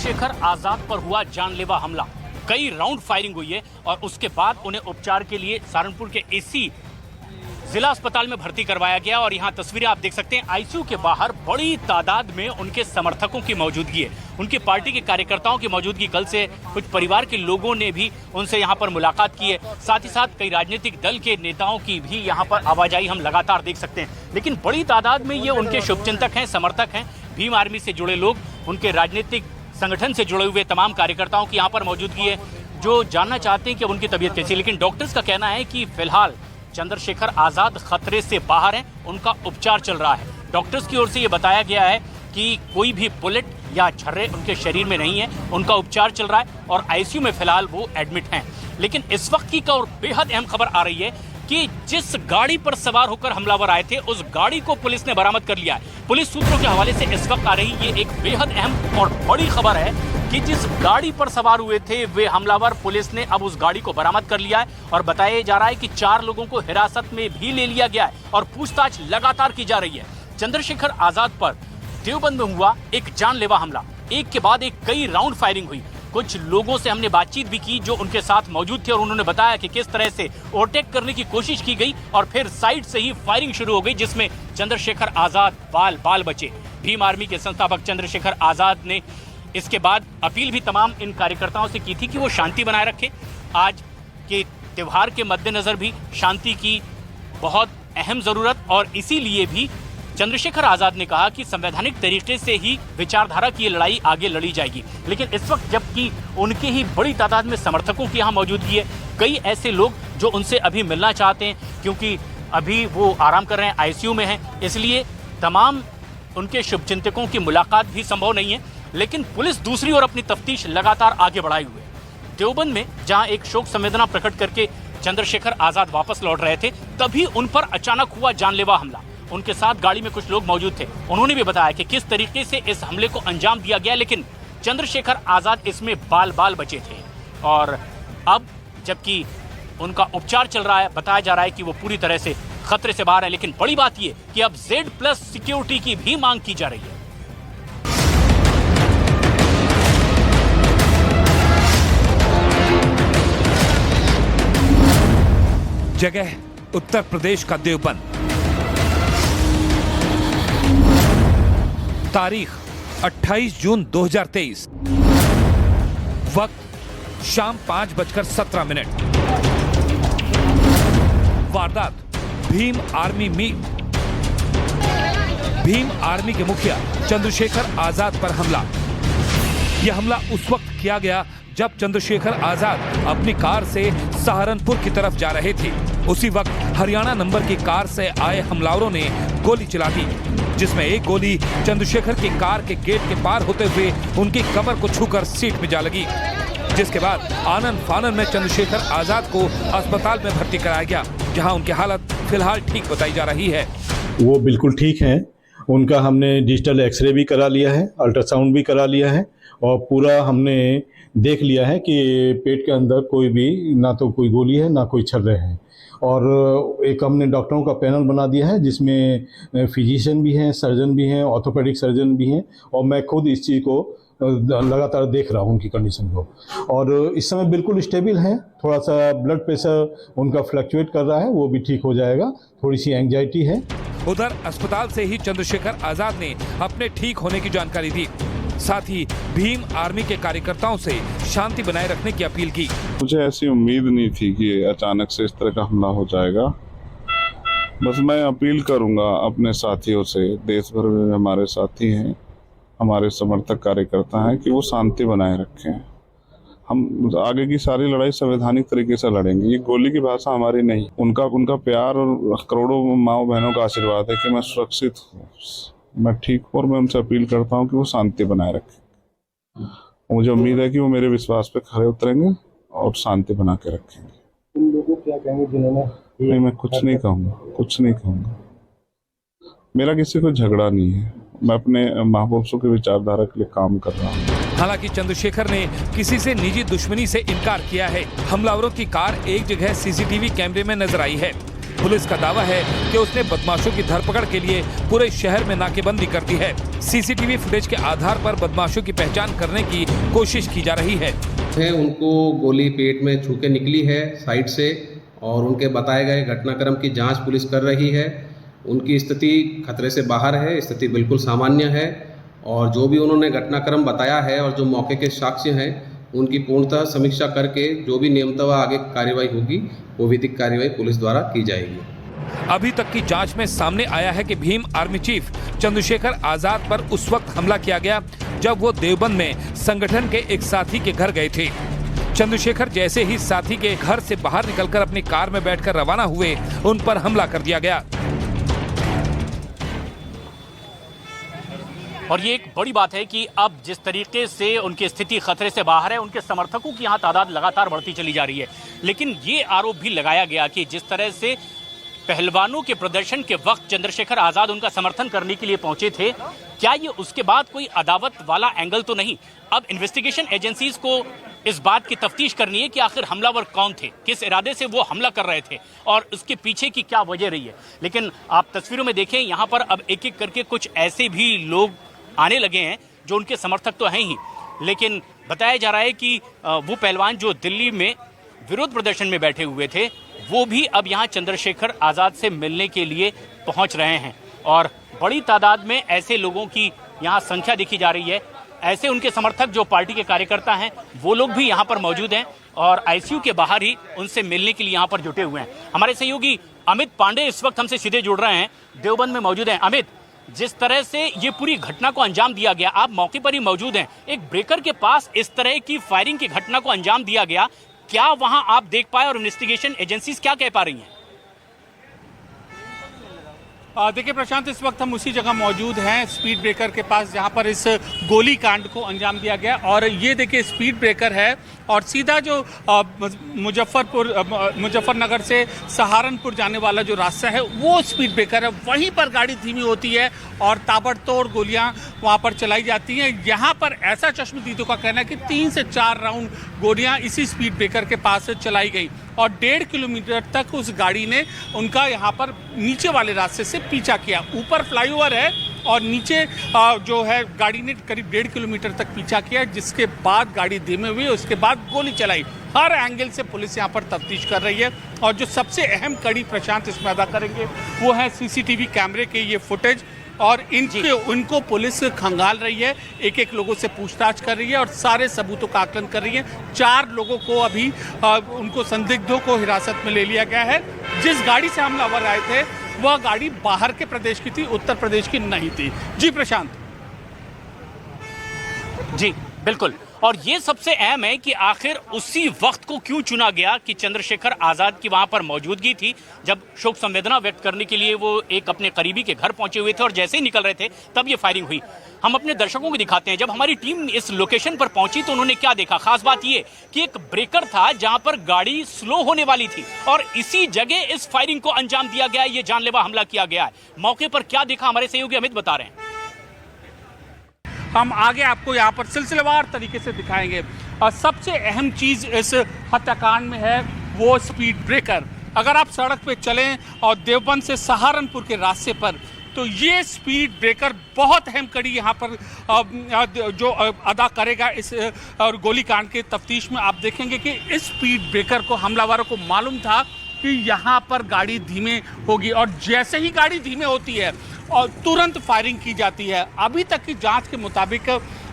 चंद्रशेखर आजाद पर हुआ जानलेवा हमला। कई राउंड फायरिंग हुई है और उसके बाद उन्हें उपचार के लिए सहारनपुर के एसी जिला अस्पताल में भर्ती करवाया गया। और यहाँ तस्वीरें आप देख सकते हैं, आईसीयू के बाहर बड़ी तादाद में उनके समर्थकों की मौजूदगी है, उनकी पार्टी के कार्यकर्ताओं की मौजूदगी। कल से कुछ परिवार के लोगों ने भी उनसे यहाँ पर मुलाकात की है। साथ ही साथ कई राजनीतिक दल के नेताओं की भी यहाँ पर आवाजाही हम लगातार देख सकते हैं। लेकिन बड़ी तादाद में ये उनके शुभचिंतक हैं, समर्थक हैं, भीम आर्मी से जुड़े लोग, उनके राजनीतिक संगठन से जुड़े हुए तमाम कार्यकर्ताओं की यहाँ पर मौजूदगी है, जो जानना चाहते हैं कि उनकी तबीयत कैसी है। लेकिन डॉक्टर्स का कहना है कि फिलहाल चंद्रशेखर आजाद खतरे से बाहर हैं, उनका उपचार चल रहा है। डॉक्टर्स की ओर से ये बताया गया है कि कोई भी बुलेट या छर्रे उनके शरीर में नहीं है, उनका उपचार चल रहा है और आईसीयू में फिलहाल वो एडमिट हैं। लेकिन इस वक्त की और बेहद अहम खबर आ रही है कि जिस गाड़ी पर सवार होकर हमलावर आए थे, उस गाड़ी को पुलिस ने बरामद कर लिया है। पुलिस सूत्रों के हवाले से इस वक्त आ रही ये एक बेहद अहम और बड़ी खबर है कि जिस गाड़ी पर सवार हुए थे वे हमलावर, पुलिस ने अब उस गाड़ी को बरामद कर लिया है और बताया जा रहा है कि 4 लोगों को हिरासत में भी ले लिया गया है और पूछताछ लगातार की जा रही है। चंद्रशेखर आजाद पर देवबंद में हुआ एक जानलेवा हमला, एक के बाद एक कई राउंड फायरिंग हुई। कुछ लोगों से हमने बातचीत भी की जो उनके साथ मौजूद थे और उन्होंने बताया कि किस तरह से ओवरटेक करने की कोशिश की गई और फिर साइड से ही फायरिंग शुरू हो गई, जिसमें चंद्रशेखर आजाद बाल बचे। भीम आर्मी के संस्थापक चंद्रशेखर आजाद ने इसके बाद अपील भी तमाम इन कार्यकर्ताओं से की थी कि वो शांति बनाए रखें। आज के त्योहार के मद्देनजर भी शांति की बहुत अहम जरूरत, और इसीलिए भी चंद्रशेखर आजाद ने कहा कि संवैधानिक तरीके से ही विचारधारा की लड़ाई आगे लड़ी जाएगी। लेकिन इस वक्त जबकि उनके ही बड़ी तादाद में समर्थकों की यहाँ मौजूदगी है, कई ऐसे लोग जो उनसे अभी मिलना चाहते हैं, क्योंकि अभी वो आराम कर रहे हैं, आईसीयू में हैं, इसलिए तमाम उनके शुभचिंतकों की मुलाकात भी संभव नहीं है। लेकिन पुलिस दूसरी ओर अपनी तफ्तीश लगातार आगे बढ़ाए हुए है। देवबंद में जहां एक शोक संवेदना प्रकट करके चंद्रशेखर आजाद वापस लौट रहे थे, तभी उन पर अचानक हुआ जानलेवा हमला। उनके साथ गाड़ी में कुछ लोग मौजूद थे, उन्होंने भी बताया कि किस तरीके से इस हमले को अंजाम दिया गया, लेकिन चंद्रशेखर आजाद इसमें बाल बचे थे। और अब जबकि उनका उपचार चल रहा है, बताया जा रहा है कि वो पूरी तरह से खतरे से बाहर है। लेकिन बड़ी बात ये कि अब Z+ सिक्योरिटी की भी मांग की जा रही है। जगह उत्तर प्रदेश का देवबंद, तारीख 28 जून 2023, वक्त शाम 5:17। वारदात भीम आर्मी के मुखिया चंद्रशेखर आजाद पर हमला। यह हमला उस वक्त किया गया जब चंद्रशेखर आजाद अपनी कार से सहारनपुर की तरफ जा रहे थे। उसी वक्त हरियाणा नंबर की कार से आए हमलावरों ने गोली चला दी, जिसमें एक गोली चंद्रशेखर की कार के गेट के पार होते हुए उनकी कमर को छूकर सीट में जा लगी, जिसके बाद आनन फानन में चंद्रशेखर आजाद को अस्पताल में भर्ती कराया गया, जहां उनकी हालत फिलहाल ठीक बताई जा रही है। वो बिल्कुल ठीक हैं। उनका हमने डिजिटल एक्सरे भी करा लिया है, अल्ट्रासाउंड भी करा लिया है और पूरा हमने देख लिया है कि पेट के अंदर कोई भी, ना तो कोई गोली है ना कोई छर्रे हैं। और एक हमने डॉक्टरों का पैनल बना दिया है जिसमें फिजिशियन भी हैं, सर्जन भी हैं, ऑर्थोपेडिक सर्जन भी हैं, और मैं खुद इस चीज़ को लगातार देख रहा हूँ उनकी कंडीशन को। और इस समय बिल्कुल स्टेबल हैं। थोड़ा सा ब्लड प्रेशर उनका फ्लक्चुएट कर रहा है, वो भी ठीक हो जाएगा। थोड़ी सी एंग्जाइटी है। उधर अस्पताल से ही चंद्रशेखर आजाद ने अपने ठीक होने की जानकारी दी, साथ ही भीम आर्मी के कार्यकर्ताओं से शांति बनाए रखने की अपील की। मुझे ऐसी उम्मीद नहीं थी कि अचानक से इस तरह का हमला हो जाएगा। बस मैं अपील करूंगा अपने साथियों से, देश भर में हमारे साथी हैं, हमारे समर्थक कार्यकर्ता हैं, कि वो शांति बनाए रखें। हम आगे की सारी लड़ाई संवैधानिक तरीके से लड़ेंगे। ये गोली की भाषा हमारी नहीं। उनका प्यार और करोड़ों माओ बहनों का आशीर्वाद है कि मैं सुरक्षित हूँ, मैं ठीक हूँ, और मैं उनसे अपील करता हूँ कि वो शांति बनाए रखें। मुझे उम्मीद है कि वो मेरे विश्वास पे खरे उतरेंगे और शांति बना के रखेंगे। उन लोगों को क्या कहेंगे जिन्होंने? नहीं, मैं कुछ नहीं कहूँगा। मेरा किसी को झगड़ा नहीं है। मैं अपने महापुरुषों के विचारधारा के लिए काम कर रहा हूँ। हालांकि चंद्रशेखर ने किसी से निजी दुश्मनी से इनकार किया है। हमलावरों की कार एक जगह सीसीटीवी कैमरे में नजर आई है। पुलिस का दावा है कि उसने बदमाशों की धरपकड़ के लिए पूरे शहर में नाकेबंदी कर दी है। सीसीटीवी फुटेज के आधार पर बदमाशों की पहचान करने की कोशिश की जा रही है। उनको गोली पेट में छू के निकली है साइड से, और उनके बताए गए घटनाक्रम की जांच पुलिस कर रही है। उनकी स्थिति खतरे से बाहर है, स्थिति बिल्कुल सामान्य है, और जो भी उन्होंने घटनाक्रम बताया है और जो मौके के साक्ष्य हैं उनकी पूर्णतः समीक्षा करके जो भी नियमतः आगे कार्रवाई होगी वो विधिक कार्रवाई पुलिस द्वारा की जाएगी। अभी तक की जांच में सामने आया है कि भीम आर्मी चीफ चंद्रशेखर आजाद पर उस वक्त हमला किया गया जब वो देवबंद में संगठन के एक साथी के घर गए थे। चंद्रशेखर जैसे ही साथी के घर से बाहर निकलकर अपनी कार में बैठकर रवाना हुए, उन पर हमला कर दिया गया। और ये एक बड़ी बात है कि अब जिस तरीके से उनकी स्थिति खतरे से बाहर है, उनके समर्थकों की यहाँ तादाद लगातार बढ़ती चली जा रही है। लेकिन ये आरोप भी लगाया गया कि जिस तरह से पहलवानों के प्रदर्शन के वक्त चंद्रशेखर आजाद उनका समर्थन करने के लिए पहुंचे थे, क्या ये उसके बाद कोई अदावत वाला एंगल तो नहीं? अब इन्वेस्टिगेशन एजेंसीज को इस बात की तफ्तीश करनी है कि आखिर हमलावर कौन थे, किस इरादे से वो हमला कर रहे थे और उसके पीछे की क्या वजह रही है। लेकिन आप तस्वीरों में देखें, यहाँ पर अब एक एक करके कुछ ऐसे भी लोग आने लगे हैं जो उनके समर्थक तो हैं ही, लेकिन बताया जा रहा है कि वो पहलवान जो दिल्ली में विरोध प्रदर्शन में बैठे हुए थे, वो भी अब यहाँ चंद्रशेखर आज़ाद से मिलने के लिए पहुँच रहे हैं। और बड़ी तादाद में ऐसे लोगों की यहाँ संख्या देखी जा रही है। ऐसे उनके समर्थक जो पार्टी के कार्यकर्ता हैं, वो लोग भी यहाँ पर मौजूद हैं और आईसीयू के बाहर ही उनसे मिलने के लिए यहाँ पर जुटे हुए हैं। हमारे सहयोगी अमित पांडे इस वक्त हमसे सीधे जुड़ रहे हैं, देवबंद में मौजूद हैं। अमित, जिस तरह से ये पूरी घटना को अंजाम दिया गया, आप मौके पर ही मौजूद हैं, एक ब्रेकर के पास इस तरह की फायरिंग की घटना को अंजाम दिया गया, क्या वहां आप देख पाए और इन्वेस्टिगेशन एजेंसीज क्या कह पा रही हैं? देखिए प्रशांत, इस वक्त हम उसी जगह मौजूद हैं, स्पीड ब्रेकर के पास, जहां पर इस गोली कांड को अंजाम दिया गया। और ये देखिए स्पीड ब्रेकर है और सीधा जो मुजफ्फरनगर से सहारनपुर जाने वाला जो रास्ता है वो स्पीड ब्रेकर है। वहीं पर गाड़ी धीमी होती है और ताबड़तोड़ गोलियां वहां पर चलाई जाती हैं। यहाँ पर ऐसा चश्मदीदों का कहना है कि 3 से 4 राउंड गोलियां इसी स्पीड ब्रेकर के पास से चलाई गई और 1.5 किलोमीटर तक उस गाड़ी ने उनका यहाँ पर नीचे वाले रास्ते से पीछा किया। ऊपर फ्लाईओवर है और नीचे जो है गाड़ी ने करीब 1.5 किलोमीटर तक पीछा किया, जिसके बाद गाड़ी धीमे हुई, उसके बाद गोली चलाई। हर एंगल से पुलिस यहाँ पर तफ्तीश कर रही है और जो सबसे अहम कड़ी प्रशांत इसमें अदा करेंगे वो है सीसीटीवी कैमरे के ये फुटेज, और इनको पुलिस खंगाल रही है, एक एक लोगों से पूछताछ कर रही है और सारे सबूतों का आकलन कर रही है। 4 लोगों को अभी उनको संदिग्धों को हिरासत में ले लिया गया है। जिस गाड़ी से हमलावर आए थे वह गाड़ी बाहर के प्रदेश की थी, उत्तर प्रदेश की नहीं थी। जी प्रशांत। जी बिल्कुल, और ये सबसे अहम है कि आखिर उसी वक्त को क्यों चुना गया कि चंद्रशेखर आजाद की वहां पर मौजूदगी थी, जब शोक संवेदना व्यक्त करने के लिए वो एक अपने करीबी के घर पहुंचे हुए थे और जैसे ही निकल रहे थे तब ये फायरिंग हुई। हम अपने दर्शकों को दिखाते हैं, जब हमारी टीम इस लोकेशन पर पहुंची तो उन्होंने क्या देखा। खास बात ये कि एक ब्रेकर था जहां पर गाड़ी स्लो होने वाली थी और इसी जगह इस फायरिंग को अंजाम दिया गया, ये जानलेवा हमला किया गया है। मौके पर क्या देखा हमारे सहयोगी अमित बता रहे हैं। हम आगे आपको यहाँ पर सिलसिलेवार तरीके से दिखाएंगे। सबसे अहम चीज़ इस हत्याकांड में है वो स्पीड ब्रेकर। अगर आप सड़क पे चलें और देवबंद से सहारनपुर के रास्ते पर, तो ये स्पीड ब्रेकर बहुत अहम कड़ी यहाँ पर जो अदा करेगा इस और गोलीकांड के तफ्तीश में। आप देखेंगे कि इस स्पीड ब्रेकर को हमलावरों को मालूम था कि यहाँ पर गाड़ी धीमे होगी और जैसे ही गाड़ी धीमे होती है और तुरंत फायरिंग की जाती है। अभी तक की जांच के मुताबिक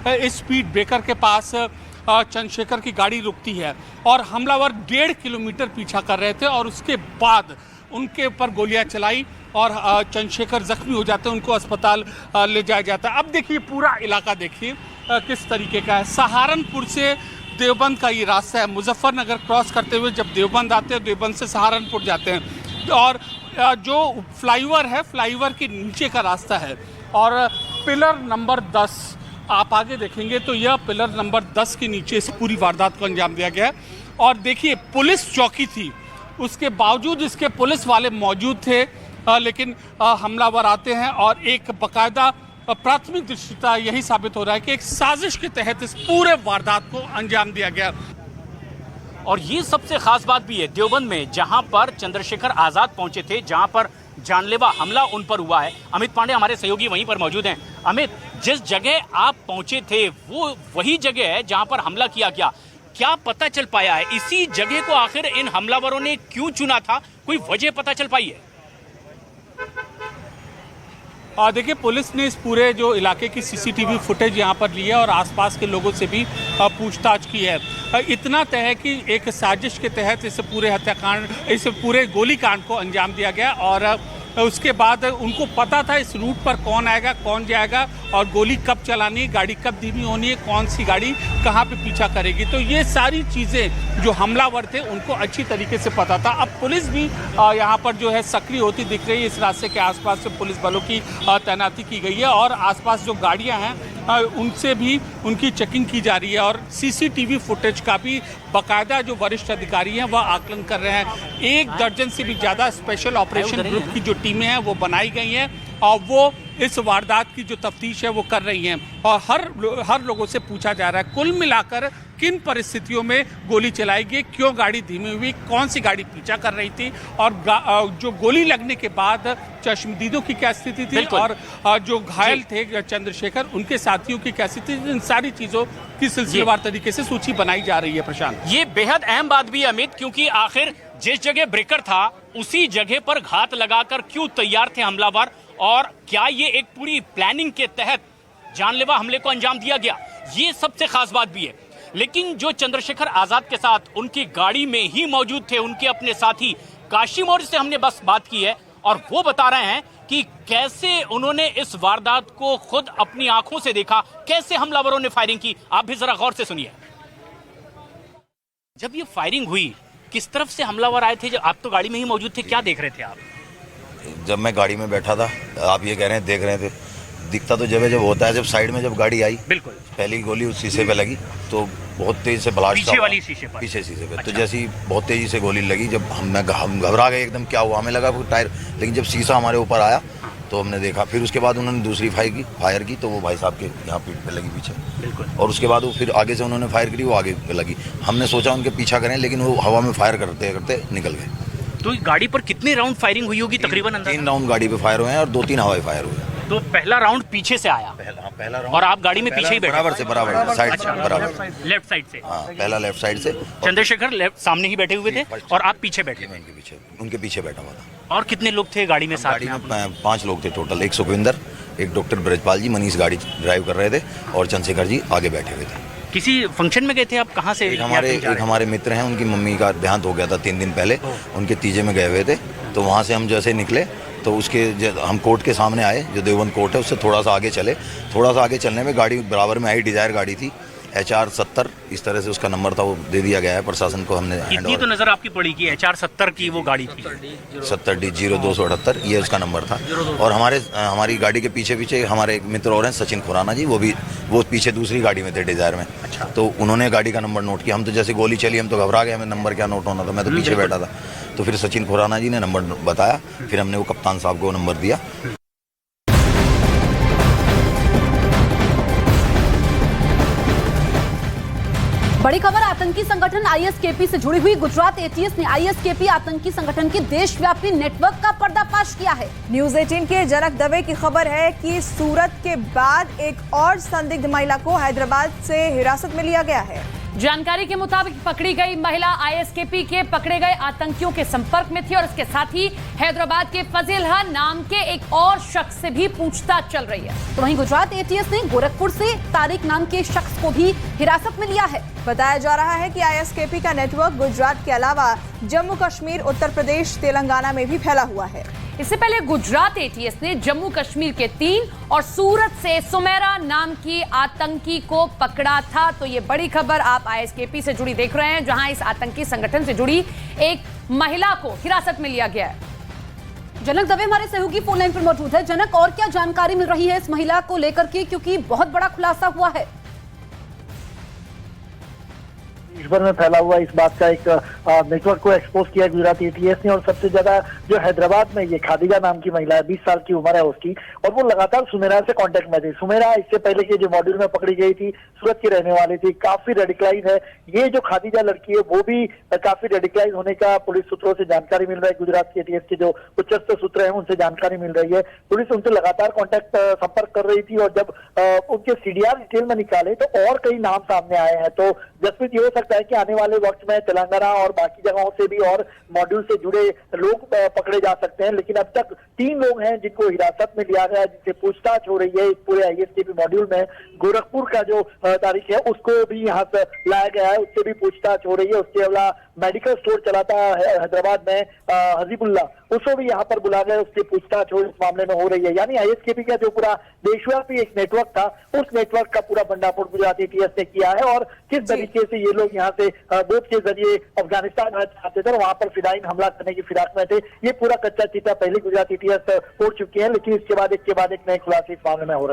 इस स्पीड ब्रेकर के पास चंद्रशेखर की गाड़ी रुकती है और हमलावर 1.5 किलोमीटर पीछा कर रहे थे और उसके बाद उनके ऊपर गोलियां चलाई और चंद्रशेखर जख्मी हो जाते हैं, उनको अस्पताल ले जाया जाता है। अब देखिए पूरा इलाका देखिए किस तरीके का है। सहारनपुर से देवबंद का ये रास्ता है। मुजफ्फरनगर क्रॉस करते हुए जब देवबंद आते हैं, देवबंद से सहारनपुर जाते हैं और जो फ्लाईओवर है, फ्लाईओवर के नीचे का रास्ता है और पिलर नंबर 10 आप आगे देखेंगे तो यह पिलर नंबर 10 के नीचे इस पूरी वारदात को अंजाम दिया गया है। और देखिए पुलिस चौकी थी, उसके बावजूद इसके पुलिस वाले मौजूद थे, लेकिन हमलावर आते हैं और एक बाकायदा प्राथमिक दृष्टया यही साबित हो रहा है कि एक साजिश के तहत इस पूरे वारदात को अंजाम दिया गया। और ये सबसे खास बात भी है देवबंद में, जहां पर चंद्रशेखर आजाद पहुंचे थे, जहां पर जानलेवा हमला उन पर हुआ है। अमित पांडे हमारे सहयोगी वहीं पर मौजूद हैं। अमित, जिस जगह आप पहुंचे थे वो वही जगह है जहां पर हमला किया गया, क्या पता चल पाया है इसी जगह को आखिर इन हमलावरों ने क्यों चुना था? कोई वजह पता चल पाई है? देखिए, पुलिस ने इस पूरे जो इलाके की सीसीटीवी फुटेज यहाँ पर ली है और आसपास के लोगों से भी पूछताछ की है। इतना तय है कि एक साजिश के तहत इस पूरे हत्याकांड, इस पूरे गोलीकांड को अंजाम दिया गया और उसके बाद उनको पता था इस रूट पर कौन आएगा, कौन जाएगा और गोली कब चलानी है, गाड़ी कब धीमी होनी है, कौन सी गाड़ी कहाँ पे पीछा करेगी। तो ये सारी चीज़ें जो हमलावर थे उनको अच्छी तरीके से पता था। अब पुलिस भी यहाँ पर जो है सक्रिय होती दिख रही है। इस रास्ते के आसपास से पुलिस बलों की तैनाती की गई है और आसपास जो गाड़ियाँ हैं उनसे भी उनकी चेकिंग की जा रही है और सीसीटीवी फुटेज का भी बाकायदा जो वरिष्ठ अधिकारी हैं वह आकलन कर रहे हैं। 1 दर्जन से भी ज़्यादा स्पेशल ऑपरेशन ग्रुप की जो टीमें हैं वो बनाई गई हैं और वो इस वारदात की जो तफ्तीश है वो कर रही हैं और हर लोगों से पूछा जा रहा है कुल मिलाकर किन परिस्थितियों में गोली चलाई गई, क्यों गाड़ी धीमी हुई, कौन सी गाड़ी पीछा कर रही थी और जो गोली लगने के बाद चश्मदीदों की क्या स्थिति थी और जो घायल थे चंद्रशेखर उनके साथियों की क्या स्थिति थी। इन सारी चीज़ों की सिलसिलेवार तरीके से सूची बनाई जा रही है। प्रशांत, ये बेहद अहम बात भी अमित, क्योंकि आखिर जिस जगह ब्रेकर था उसी जगह पर घात लगाकर क्यों तैयार थे हमलावर और क्या ये एक पूरी प्लानिंग के तहत जानलेवा हमले को अंजाम दिया गया, ये सबसे खास बात भी है। लेकिन जो चंद्रशेखर आजाद के साथ उनकी गाड़ी में ही मौजूद थे उनके अपने साथी काशी मौर्य से हमने बस बात की है और वो बता रहे हैं कि कैसे उन्होंने इस वारदात को खुद अपनी आंखों से देखा, कैसे हमलावरों ने फायरिंग की। आप भी जरा गौर से सुनिए। जब ये फायरिंग हुई किस तरफ से हमलावर आए थे? जब आप तो गाड़ी में ही मौजूद थे, क्या देख रहे थे आप? जब मैं गाड़ी में बैठा था, आप ये कह रहे हैं देख रहे थे, दिखता तो जब होता है जब साइड में जब गाड़ी आई, बिल्कुल पहली गोली उस शीशे पे लगी तो बहुत तेज से ब्लास्ट पीछे वाली शीशे पर, पीछे शीशे पे। अच्छा। तो जैसी बहुत तेजी से गोली लगी, जब हम घबरा गए एकदम, क्या हुआ हमें लगा टायर, लेकिन जब शीशा हमारे ऊपर आया तो हमने देखा। फिर उसके बाद उन्होंने दूसरी फायर की तो वो भाई साहब के यहाँ पीठ पे लगी पीछे, बिल्कुल। और उसके बाद वो फिर आगे से उन्होंने फायर करी, वो आगे पे लगी। हमने सोचा उनके पीछा करें, लेकिन वो हवा में फायर करते करते निकल गए। तो गाड़ी पर कितने राउंड फायरिंग हुई होगी तकरीबन? 3 राउंड गाड़ी पे फायर हुए हैं और 2-3 हवाई फायर हुए। तो पहला राउंड पीछे से आया, पहला राउंड, और आप गाड़ी में पीछे ही बैठे? बराबर साइड से, बराबर लेफ्ट साइड से। हाँ, पहला लेफ्ट साइड से। चंद्रशेखर लेफ्ट सामने ही बैठे हुए थे और आप पीछे बैठे? उनके पीछे बैठा हुआ था। और कितने लोग थे गाड़ी में साथ? गाड़ी में 5 लोग थे टोटल। एक सुखविंदर, एक डॉक्टर ब्रजपाल जी, मनीष गाड़ी ड्राइव कर रहे थे और चंद्रशेखर जी आगे बैठे हुए थे। किसी फंक्शन में गए थे आप? कहाँ से? एक हमारे मित्र हैं, उनकी मम्मी का देहांत हो गया था 3 दिन पहले, उनके तीजे में गए हुए थे। तो वहाँ से हम जैसे निकले तो हम कोर्ट के सामने आए, जो देवबंद कोर्ट है उससे थोड़ा सा आगे चले। थोड़ा सा आगे चलने में गाड़ी बराबर में आई, डिजायर गाड़ी थी, HR 70 इस तरह से उसका नंबर था, वो दे दिया गया है प्रशासन को। हमने इतनी तो नजर आपकी पड़ी कि HR 70 की वो गाड़ी थी, 70D0278 ये उसका नंबर था। और हमारी गाड़ी के पीछे हमारे एक मित्र और हैं सचिन खुराना जी, वो पीछे दूसरी गाड़ी में थे, डिजायर में। अच्छा। तो उन्होंने गाड़ी का नंबर नोट किया। हम तो जैसे गोली चली हम तो घबरा गए, हमें नंबर क्या नोट होना था, मैं तो पीछे बैठा था। तो फिर सचिन खुराना जी ने नंबर बताया, फिर हमने वो कप्तान साहब को नंबर दिया। बड़ी खबर आतंकी संगठन ISKP से जुड़ी हुई। गुजरात ATS ने ISKP आतंकी संगठन के देशव्यापी नेटवर्क का पर्दाफाश किया है। न्यूज 18 के जनक दवे की खबर है कि सूरत के बाद एक और संदिग्ध महिला को हैदराबाद से हिरासत में लिया गया है। जानकारी के मुताबिक पकड़ी गई महिला ISKP के पकड़े गए आतंकियों के संपर्क में थी और इसके साथ ही हैदराबाद के फजीलहा नाम के एक और शख्स से भी पूछताछ चल रही है। तो वहीं गुजरात ATS ने गोरखपुर से तारिक नाम के शख्स को भी हिरासत में लिया है। बताया जा रहा है कि ISKP का नेटवर्क गुजरात के अलावा जम्मू कश्मीर, उत्तर प्रदेश, तेलंगाना में भी फैला हुआ है। इससे पहले गुजरात ATS ने जम्मू कश्मीर के 3 और सूरत से सुमेरा नाम की आतंकी को पकड़ा था। तो ये बड़ी खबर आप ISKP से जुड़ी देख रहे हैं, जहां इस आतंकी संगठन से जुड़ी एक महिला को हिरासत में लिया गया है। जनक दवे हमारे सहयोगी फोन लाइन पर मौजूद है। जनक, और क्या जानकारी मिल रही है इस महिला को लेकर के, क्योंकि बहुत बड़ा खुलासा हुआ है? देश भर में फैला हुआ इस बात का एक नेटवर्क को एक्सपोज किया गुजरात एटीएस ने। और सबसे ज्यादा जो हैदराबाद में ये खादिजा नाम की महिला है, 20 साल की उम्र है उसकी, और वो लगातार सुमेरा से कांटेक्ट में थी। सुमेरा इससे पहले के जो मॉड्यूल में पकड़ी गई थी, सूरत की रहने वाली थी, काफी रेडिकलाइज है। ये जो खादिजा लड़की है वो भी काफी रेडिकलाइज होने का पुलिस सूत्रों से जानकारी मिल रहा है। गुजरात के एटीएस के जो उच्चस्थ सूत्र हैं उनसे जानकारी मिल रही है। पुलिस उनसे लगातार कांटेक्ट संपर्क कर रही थी और जब उनके सीडीआर डिटेल में निकाले तो और कई नाम सामने आए हैं। तो जसप्रीत, ये हो सकता है कि आने वाले वक्त में तेलंगाना और बाकी जगहों से भी और मॉड्यूल से जुड़े लोग पकड़े जा सकते हैं। लेकिन अब तक 3 लोग हैं जिनको हिरासत में लिया गया, जिनसे पूछताछ हो रही है इस पूरे आईएसटीपी मॉड्यूल में। गोरखपुर का जो तारीख है उसको भी यहाँ से लाया गया है, उससे भी पूछताछ हो रही है। उसके अलावा मेडिकल स्टोर चलाता है हैदराबाद में हजीबुल्ला, उसको भी यहाँ पर बुला गया, उसकी पूछताछ इस मामले में हो रही है। यानी आईएसकेपी का जो पूरा देशव्यापी एक नेटवर्क था, उस नेटवर्क का पूरा भंडाफोड़ गुजरात एटीएस ने किया है। और किस तरीके से ये लोग यहाँ से बोट के जरिए अफगानिस्तान आना चाहते थे और वहां पर फिदायीन हमला करने की फिराक में थे, ये पूरा कच्चा चिट्ठा पहले गुजरात एटीएस तोड़ चुकी है। लेकिन इसके बाद एक नए खुलासे इस मामले में हो रहे हैं।